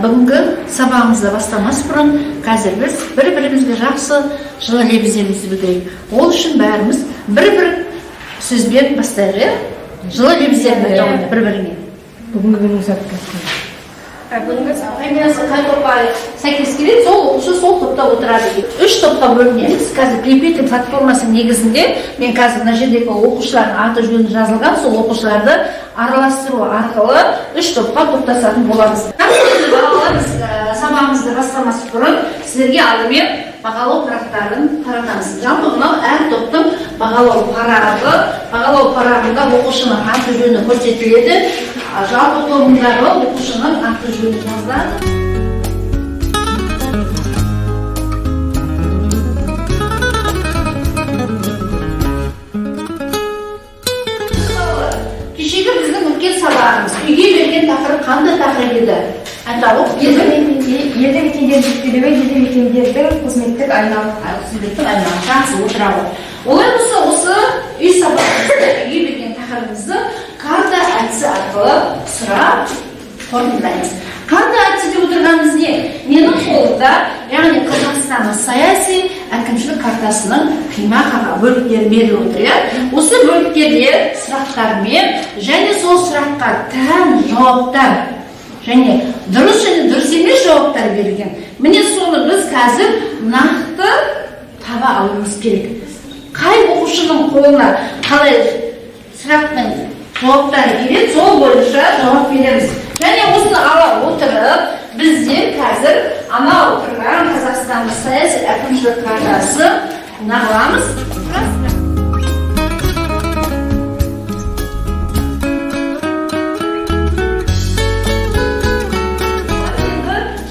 бүгінгі сабағымызды бастамас бұрын қазір біз бір-бірімізге жақсы жылы лебіздерімізді білдірейік. Ол үшін бәріміз бір-бір сөзбен бастайық, жылы лебіздерді айтамыз бір-біріне. Бүгінгі күнің сәтті болсын. Бүгінгі сабағымыз қай топқа сәйкес келеді, сол оқушы сол топта отырады. 3 топқа бөлінеміз. Қазір Крепитель платформасының негізінде мен қазір мына жердегі оқушылардың аты жөні жазылған, сол оқушыларды араластыру арқылы 3 топқа топтасатын боламыз. Біз сабағымызды бастамас бұрын сіздерге алдымен бағалау парақтарын таратамыз. Жалпы мынау әр топтың бағалау парағында оқушының аты жөні көрсетіледі. Жалпы тобындағы оқушының аты жөні жазылады. Кешегі біздің өткен сабағымыз үйге берген тақырып қандай тақырып еді? Айталық, елді мекендердің жүктелуі, елді мекендердің қызметтік айналымы. Жақсы, отырады. Олай болса, осы үй сабағымызды, үйге берген тақырыбымызды карта әдісі арқылы сұрап қорытындылаймыз. Карта әдісі деп отырғанымыз не? Менің қолымда, яғни Қазақстанның саяси әкімшілік картасының қима-қаға бөліктері беріліп отыр. Осы бөліктерде сұрақтармен және сол сұраққа тән жауаптар және дұрыс емес жауаптар берілген. Міне соны біз қазір нақты таба алуымыз керек. Қай оқушының қолына қалай сұрақтың жауаптары келеді, сол бойынша жауап береміз. Және осыны ала отырып, біздер қазір анау тұрған Қазақстанның саяси әкімшілік картасы нағыламыз.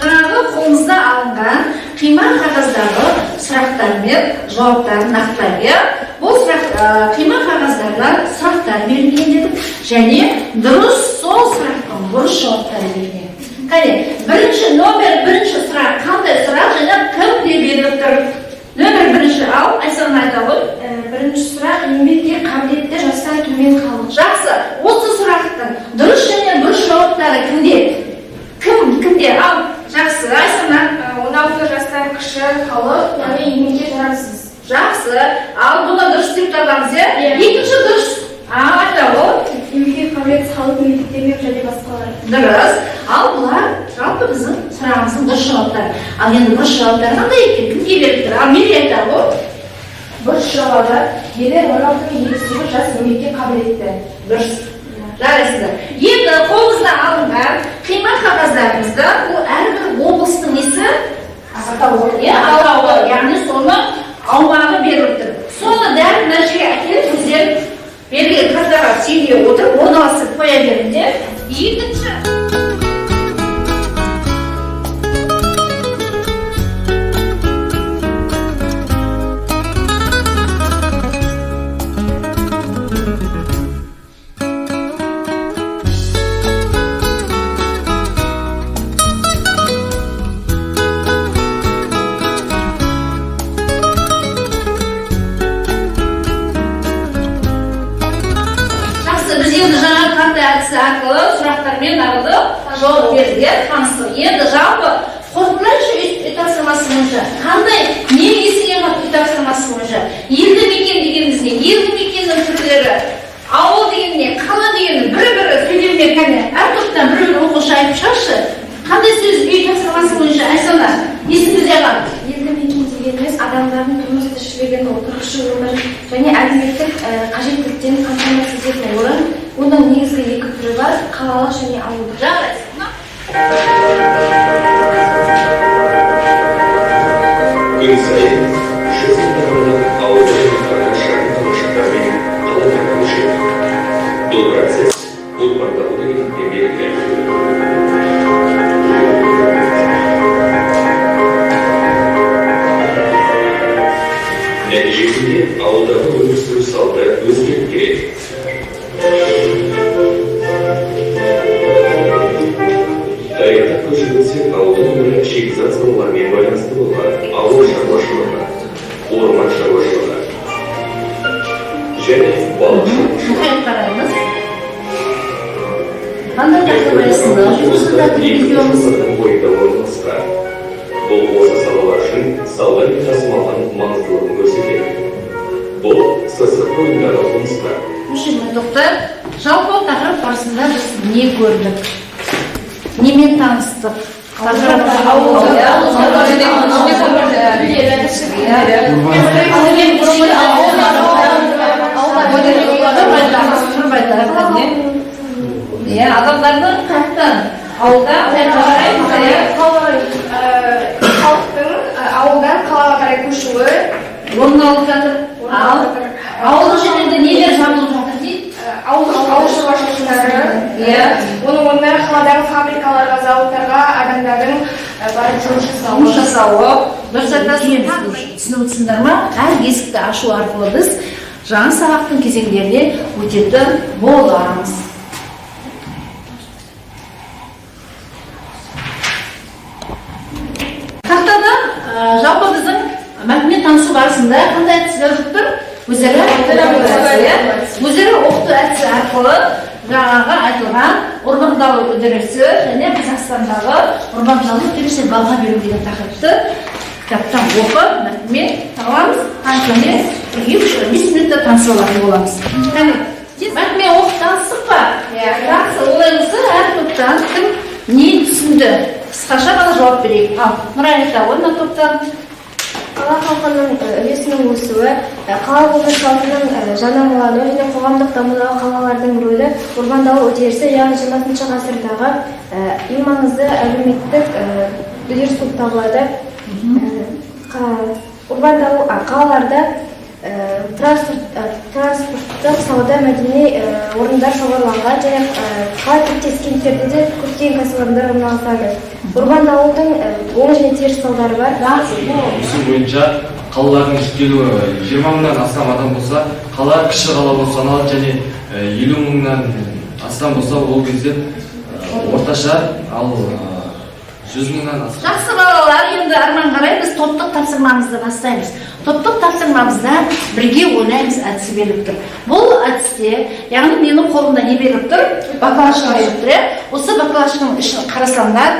Жаңағы қолымызда алынған қима қағаздағы сұрақтар мен жауаптарын нақтылайық. Бұл қима қағаздардан сұрақтар берілген дедік, және дұрыс сол сұрақтың бұрыс жауаптары берілген. Бірінші сұрақ қандай сұрақ және кім деп беріліп тұр? Нөмір бірінші ал, Айсана айта ғой. Бірінші сұрақ еңбекке қабілетті жастар төмен қалып. Жақсы, осы сұрақтың дұрыс және бұрыс жауаптары кімде? Кімде? Ал, жақсы, Айсана. 16 жастан кіші қалып, яғни еңбекке жарамсыз. Жақсы, ал бұны дұрыс деп табамыз, екінші дұрыс. Айта ғой. Еңбекке қабілетсіз халық мектептермен және басқалар. Дұрыс. Ал бұлар жалпы біздің сұрағымыздың дұрыс жауаптары. Ал енді бұрыс жауаптары қандай екен? Кімге беріп тұр? Ал Мери айта ғой. Бұрыс жауабы, ерлер 16 мен 28 жас еңбекке қабілетті. Дұрыс. Жарайсыздар. Енді қолымызда алынған қима қағаздарымызда бұл әрбір облыстың несі? Атауы. Яғни соны аумағы беріліп тұр. Соны дәл мына жерге әкеліп өздер берілген картаға түйеге отырып орналастырып қоя беріңдер. Екінші. Әдісі арқылы сұрақтармен жауап бердік, таныстық. Енді жалпы қорытындылайыншы үй тапсырмасы бойынша қандай не есіген үй тапсырмасы бойынша елді мекен дегеніміз не? Елді мекеннің түрлері, ауыл дегеніне, қала дегені бір-бірі сөйлеумен кәне әр топтан бір-бір оқушы айтып шығаршы. Қандай сөз үй тапсырмасы бойынша? Айсана, есіңізде қалған? Елді мекен дегеніміз адамдардың тұрмыс тіршілігін отырғышы өмір және әлеуметтік қажеттіліктерін қамтамасыз ететін орын. Оның негізгі екі түрі бар, қалалық және ауылдық. Күн сайын жүз мыңдаған ауылдық шағын қалашықтармен қалада көшеді. Бұл процесс урбандалудың белгілері. Нәтижесінде ауылдағы өмір сүру салты өзгеріп келеді. Тарихта көшірілсе ауылдың өмірі шикізат салаларымен байланысты болған ауыл шаруашылығы, орман шаруашылығы және балық шаруашылығы. қандай тақырып аясында жұмысында телевизионымыз бойында орналасқан. Бұл осы салалар үшін сауда мен тасымалдың маңыздылығын көрсетеді. Бұл СССР бойындағы жұмыстар. Үшінші тоқтар, жалпы тақырып барысында біз не көрдік? Немен таныстық? Адамдардың қайттан ауылда халықтың ауылдан қалаға қарай көшуі орын алып жатыр. Ауылдық жерлерде нелер жабылып жатыр дейді? ауыл шаруашылықтары, оның орнына қаладағы фабрикаларға, зауыттарға адамдардың барып жұмыс жасауы. Дұрыс айтасыз, түсініп отырсыңдар ма? Әр есікті ашу арқылы біз жаңа сабақтың кезеңдеріне өтетін боламыз. Тақтада жалпы біздің мәтінмен танысу барысында қандай әдістер жүріп тұр? Өзара оқыту әдісі арқылы жаңағы айтылған урбандалу үдерісі және Қазақстандағы урбандалу үдерісі баға беру деген тақырыпты кітаптан оқып мәтінмен табамыз. Қаншаны 3-5 минутта танысып алатын боламыз. Мәтінмен оқып таныстық па? Жақсы, олайымызды әр топтан кім не түсінді? Қысқаша ғана жауап берейік. Ал, Нұрайта, онда топтан қала халқының үлесінің өсуі, қала өмір салтының жаңалануы және қоғамдық дамудағы қалалардың рөлі, урбандалу үдерісі, яғни 20 ғасырдағы ең маңызды әлеуметтік үдеріс болып табылады. Урбандалу қалаларда транспорттық, сауда, мәдени орындар шоғырланған және қала тектес кенттерде де көптеген кәсіпорындар орналасады. Урбандалудың оң және теріс салдары бар. Осы бойынша қалалардың жіктелуі 20 мыңнан астам адам болса, қала кіші қала болып саналады және 50 мыңнан астам болса, ол кезде орташа, ал 100 мыңнан астам. Жақсы балалар, енді арман қарай біз топтық тапсырмамызды бастаймыз. Топтық тапсырмамызда бірге ойлаймыз әдісі беріліп тұр. Бұл әдісте, яғни менің қолымда не беріліп тұр? Бақалашқа беріліп тұр. Осы бақалашқың ішін қарасаңдар,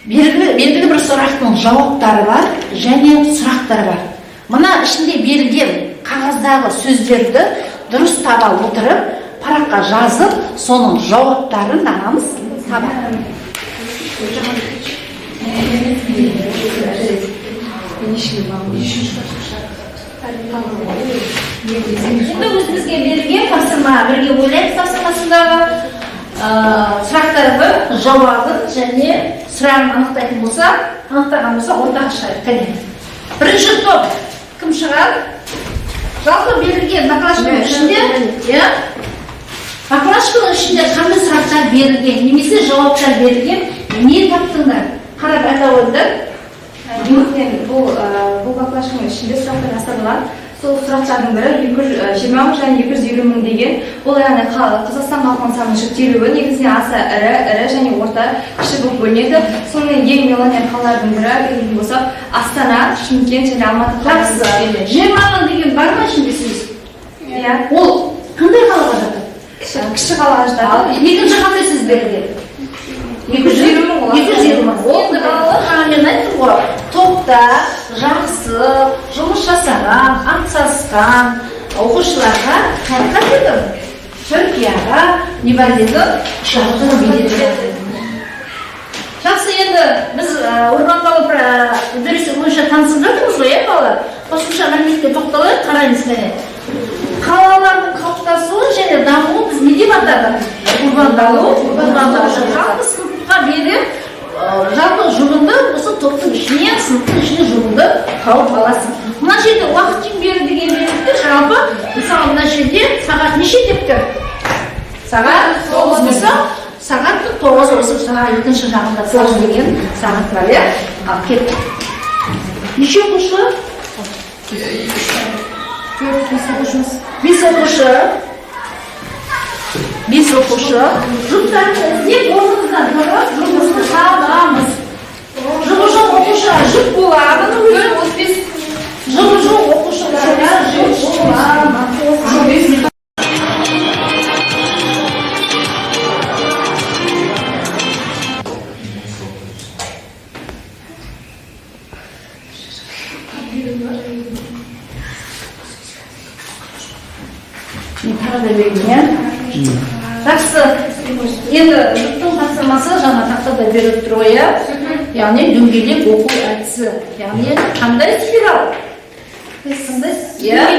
белгілі бір сұрақтың жауаптары бар және сұрақтары бар. Мына ішінде берілген қағаздағы сөздерді дұрыс таба отырып, параққа жазып, соның жауаптарын нағамыз табамыз. Енді өзімізге берілген тапсырма, бірге ойлаймыз тапсырмасындағы сұрақтарды, жауабын және сұрағын анықтайтын болса, анықтаған болса, ортаға шығайық. Бірінші топ кім шығады? Жалпы берілген бақалашқының ішінде, бақалашқының ішінде қандай сұрақтар берілген, немесе жауаптар берілген, не таптыңдар? Қарап айта ойындар. Бұл бақалашқының ішінде сұрақтар жасалған. Сол сұрақтардың бірі 220 мың және 250 мың деген. Бұл яғни Қазақстан халқының санының жіктелуі негізінен аса ірі және орта кіші болып бөлінеді. Соның ең миллионер қалалардың бірі келетін болсақ, Астана, Шымкент және Алматы қаласы. 20 мың деген бар ма ішінде сөз? Ол қандай қалаға жатыр? Кіші қалаға жатыр. Екінші қандай сөз берілген? 220 мың. Ол қалалар мен айттым ғой, топта жақсы жұмыс жасаған, атсасқан оқушыларға қайыққа кетіп, Түркияға не бар деді, ұшақтың билеті. Жақсы, енді біз урбандалу үдерісі бойынша танысып жатырмыз ғой, балалар? Қосымша мәліметке тоқталайық, қараймыз міне. Қалалардың қалыптасуы және дамуы біз не деп атадық? Урбандалу жалпы сыныпқа беріп, жалпы жұбынды осы топтың ішіне, сыныптың ішіне жұбынды қауып аласың. Мына жерде уақыт шеңбері деген беріліпті, жалпы мысалы мына жерде сағат неше депті? Сағат 9 болса, сағаттың 9 осы сағат екінші жағында 9 деген сағат бар, иә? Ал кет. Неше оқушы? 5 оқушы. 5 оқушы. Жұптарды іздеп орнымыздан тұрып, жұмысты табамыз. Жұп-жұп оқушыға жұп болады. Жұп-жұп оқушыларға жұп болады. тағы да берген. Жақсы. Енді жұптың тапсырмасы жаңа тақтада беріп тұр ғой, иә? Яғни дөңгелек оқу әдісі. Яғни қандай спираль? Спираль.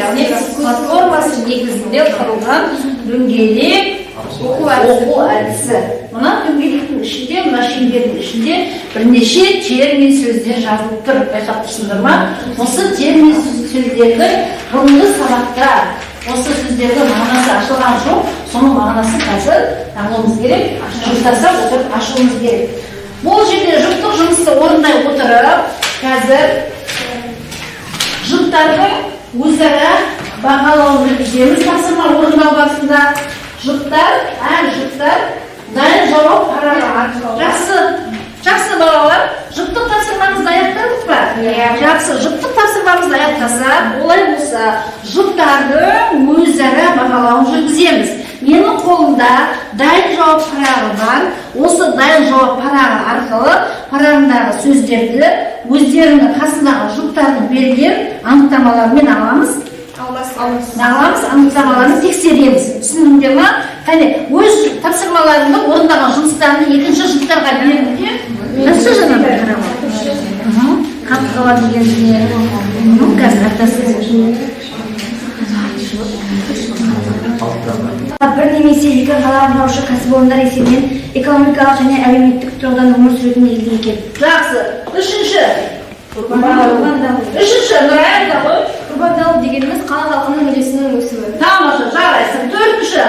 Яғни платформасы негізінде құрылған дөңгелек оқу әдісі. Мына дөңгелектің ішінде, мына шеңбердің ішінде бірнеше термин сөздер жазылып тұр. Байқап тұрсыңдар ма? Осы термин сөздерді ғылымды сабақта осы сөздердің мағынасы ашылған жоқ, соның мағынасын қазір таңуымыз керек, жұмыстасақ отырып ашуымыз керек. Бұл жерде жұптық жұмысты орындай отырып, қазір жұптардың өзара бағалауын жүргіземіз. Тапсырма орындау барысында жұптар дайын жауап қараған. Жақсы балалар, жұптық тапсырмамызды аяқтадық па? Жақсы, жұптық тапсырмамызды аяқтасақ, олай болса, жұптардың өзара бағалауын жүргіземіз. Менің қолымда дайын жауап парағы бар. Осы дайын жауап парағы арқылы парағындағы сөздерді өздерінің қасындағы жұптардың берген анықтамаларымен аламыз. Анықтамаларын тексереміз. Түсіндіңдер ма? Қане, өз тапсырмаларында орындаған жұмыстарын екінші жұптарға беруге жақсы жаңа бір қарама. Қатты қала дегеніне қазір аптасы. бір немесе екі қаламдаушы кәсіпорындар есебінен экономикалық және әлеуметтік тұрғыдан өмір сүретін елді мекен. Жақсы. Үшінші. Урбандалу дегеніміз қала халқының үлесінің өсімі. Тамаша, жарайсың. Төртінші.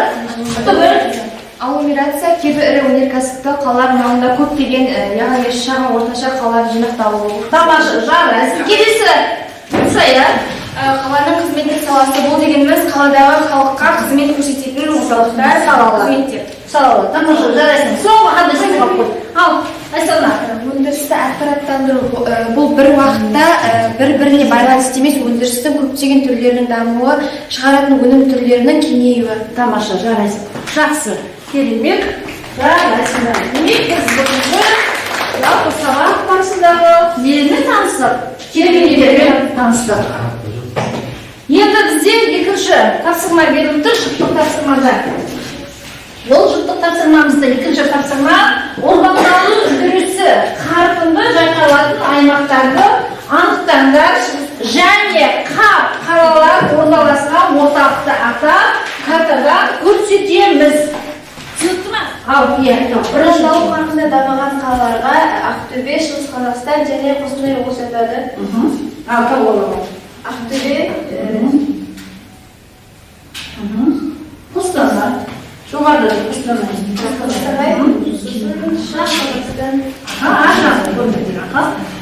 Агломерация кейбір ірі өнеркәсіпті қалалар маңында көптеген, яғни шағын орташа қалалар жинақталуы. Тамаша, жарайсың. Келесі. Сая. Қаланың қызметтік саласы бұл дегеніміз қаладағы халыққа қызмет көрсететін орталықтар, қызметтер. Салалы. Тамаша, жарайсың. Соңғы қандай сөз қойып қой. Ал, Айсана. Өндірісті ақпараттандыру бұл бір уақытта бір-біріне байланысты емес, өндірістің көптеген түрлерінің дамуы, шығаратын өнім түрлерінің кеңеюі. Тамаша, жарайсың. Жақсы. Керемет. Жарайсың. Демек, біз бүгінгі жалпы сабақ барысындағы нені таныстық? Терминдермен таныстық. Енді бізде екінші тапсырма берілді, жұптық тапсырмада. Ол жұптық тапсырмамызда екінші тапсырма урбандалу үдерісі қарқынды жайқалатын аймақтарды анықтаңдар және қап қалалар орналасқан орталықты атап картада көрсетеміз. Түсінікті ме? Урбандалу қарқынды дамыған қалаларға Ақтөбе, Шығыс Қазақстан және Қостанай облысы жатады. Ақтөбе, Қостанай. Жоғарыда Қостанай.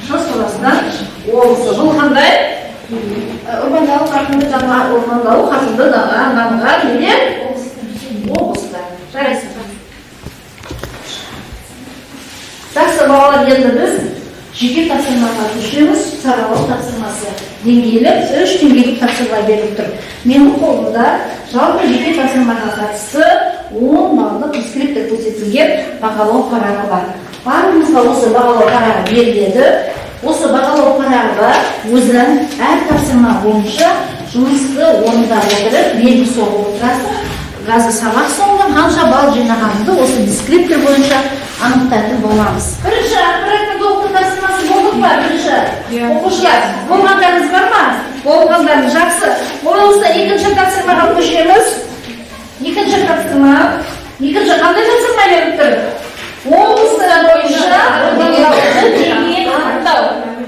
Шығыс Қазақстан облысы. Бұл қандай? урбандалу қарқынды дамыған облыста. Жарайсың. Жақсы балалар, енді біз жеке тапсырмаға көшеміз. Саралау тапсырмасы деңгейлік, 3 деңгейлік тапсырма беріліп тұр. Менің қолымда жалпы жеке тапсырмаға қатысты 10 балдық дескриптор көрсетілген бағалау парағы бар. Барлығымызға осы бағалау парағы беріледі. Осы бағалау парағы өзінің әр тапсырма бойынша жұмысты орындап отырып белгі соғып отырасың. Қазір сабақ соңында қанша балл жинағанымды осы дескриптор бойынша анықтайтын боламыз. Бірінші ақпараттық оқу тапсырмасы болдық па? Бірінші оқушылар болғандарыңыз бар ма? Болғандарыңыз жақсы. Болғаныңызда екінші тапсырмаға көшеміз. Екінші тапсырма. Екінші қандай тапсырма беріп тұр? Облыстар бойынша орындалуды деңгейін анықтау.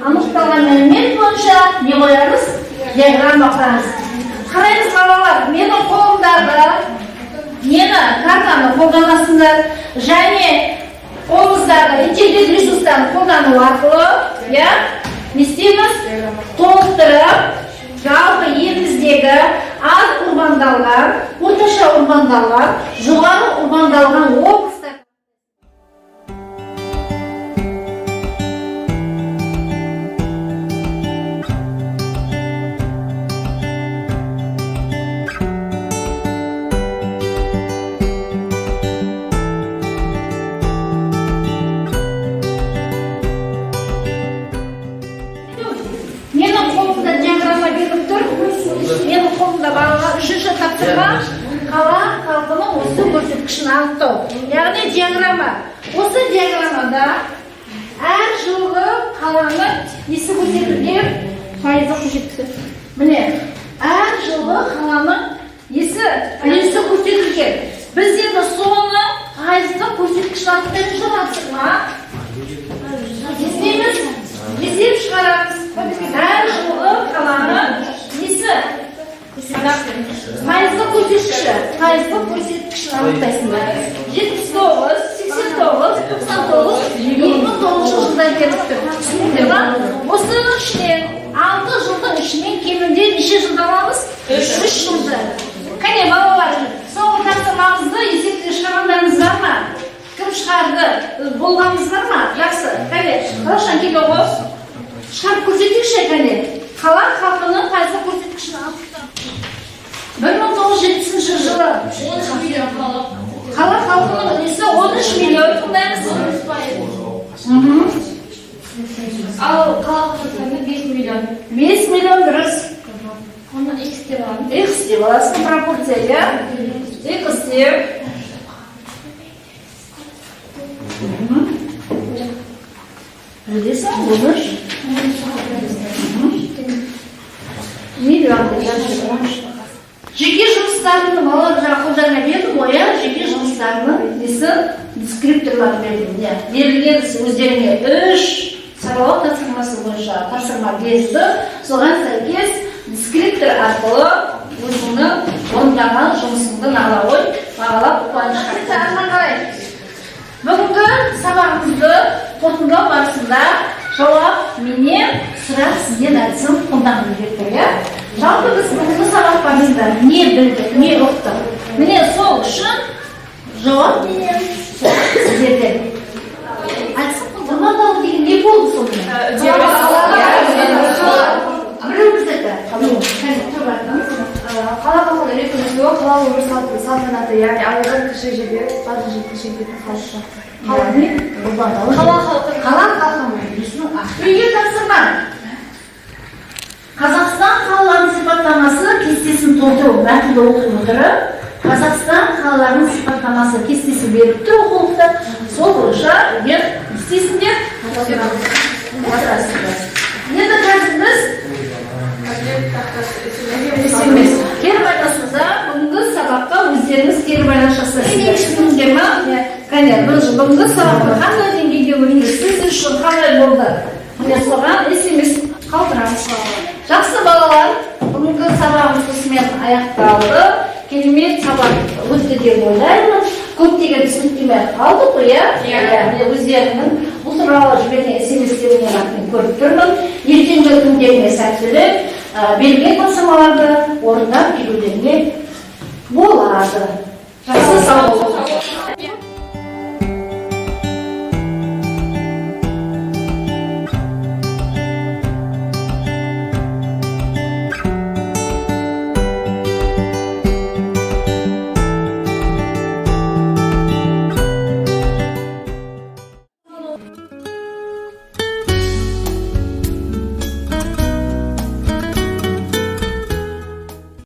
Анықталған мәлімет бойынша не қоямыз? Диаграмма құрамыз. Қараймыз балалар, менің қолымдағы нені картаны қолданасыңдар және қолымыздағы интеллект ресурстарын қолдану арқылы, не істейміз? Толықтырып, жалпы еліміздегі аз урбандалған, орташа урбандалған, жоғары урбандалған облыстар. Менің қолымда диаграмма беріп тұр. менің қолымда балалар үшінші тапсырма қала халқының осы көрсеткішін анықтау. Яғни диаграмма. Осы диаграммада әр жылғы қаланың несі көрсетілген пайызы көрсетілген. Міне, әр жылғы қаланың несі үлесі көрсетілген. Біз енді соны пайызды көрсеткішін анықтайтын тапсырма есеп шығарамыз. Әр жылғы қаланың несі пайызды көрсеткіші анықтайсыңдар. 79, 89, 99, 2009 жылдан келіп тұр. Түсіндіңдер ма? Осының ішінен 6 жылдың ішінен кемінде неше жылдан аламыз? 3 жылды. Қане балалар, соңғы тапсырмамызды есептен шығарғандарыңыз бар ма? Кім шығарды? Болғаныңыз бар ма? Жақсы. Қане, Раушан келе ғой. Шығарып көрсетейікші, қане. Қала халқының пайызды көрсеткішін анықтау. 1970 жылы қала халқының үлесі 13 миллион. Тыңдаймыз. Ал қала халқының 5 миллион. 5 миллион дұрыс. Оны X деп аламын. X деп аласың, пропорцияға. X деп. Білесің, olur. Миллион деп жазып. Жеке жұмыстарының балалар қолдарына бердім ғой, жеке жұмыстарының несі дескрипторлар бердім. Берілген өздеріне 3 саралау тапсырмасы бойынша тапсырма берді. Соған сәйкес дескриптор арқылы өзіңнің орындаған жұмысыңды ала қой, бағалап қуанышқа. Бүгінгі сабағымызды қорытындылау барысында жауап менен, сұрақ сізден айтсын, қолданып берді. Жалпы біз бүгінгі сабақ барысында не білдік, не ұқтық. Міне сол үшін жауап менен, сұрақ сіздерден. Айтсын, қолданбау деген не болды сонымен? Біреуіміз еді. Қала халқының рекомендуы қала өмір салтанаты, яғни ауылда кіші жерде, барлық кіші жерде халыққа. Қала халқының үлесінің ақтөйге тапсырма. Қазақстан қалаларының сипаттамасы кестесін толтыру. Мәтінді оқып отырып, Қазақстан қалаларының сипаттамасы кестесі беріп тұр оқулықта. Сол бойынша егер істейсіңдер, енді қазір біз кері байланысында бүгінгі сабаққа өздеріңіз кері байланыс жасайсыздар. Түсіндіңдер ме? Қане, бүгінгі сабаққа қандай деңгейде өтті? Сіз үшін қалай болды? Міне соған SMS қалдырамыз. Жақсы балалар, бүгінгі сабағымыз осымен аяқталды. Керемет сабақ өтті деп ойлаймын. Көптеген түсініктеме қалды ғой, өздерінің бұл туралы жіберген SMS-терінен көріп тұрмын. Ертеңгі күндеріне сәттілік, берілген тапсырмаларды орындап келулеріне болады. Жақсы, сау болыңыздар.